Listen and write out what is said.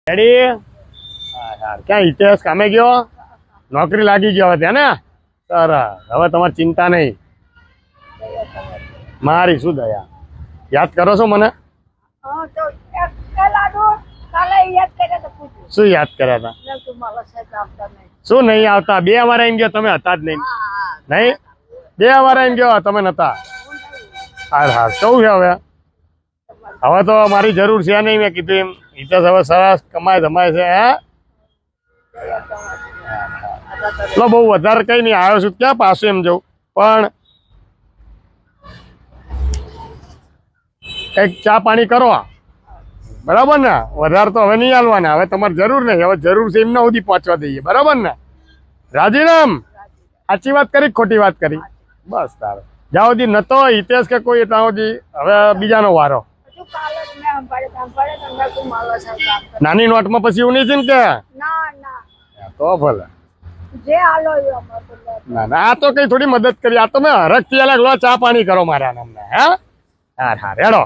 Ready? યાર ક્યાં હિતેશ કામે ગયો? નોકરી લાગી ગયો હવે ત્યાં ને? સરસ, હવે તમારી ચિંતા નહીં. મારી શું દયા, યાદ કરો છો મને? શું યાદ કર્યા હતા? શું નહીં આવતા? 2 વાર એમ ગયો તમે હતા જ નહીં. નહીં 2 વાર એમ ગયો તમે નતા. હા હા કેવું છે હવે? હવે તો મારી જરૂર છે નહીં. મેં કીધું એમ હિતેશ હવે સરસ કમાય ધમાય છે. હે એટલે બહુ વધારે કઈ નહીં, આવ્યો છું ક્યાં પાછું એમ જવું. પણ એક ચા પાણી કરો બરાબર ને? વધારે તો હવે નહીં હાલવાના. હવે તમારે જરૂર નહીં, હવે જરૂર છે એમના સુધી પહોંચવા દઈએ બરાબર ને? રાજીનામ સાચી વાત કરી ખોટી વાત કરી? બસ તારે જ્યાં સુધી નતો હિતેશ કે કોઈ ત્યાં સુધી હવે બીજાનો વારો. નાની નોટમાં પછી એવું નહીં છે ને કે? તો ભલે ના ના, આ તો કઈ થોડી મદદ કરી. આ તો મેં હરખથી લો ચા પાણી કરો મારા નામને. હે હા હા રેડો.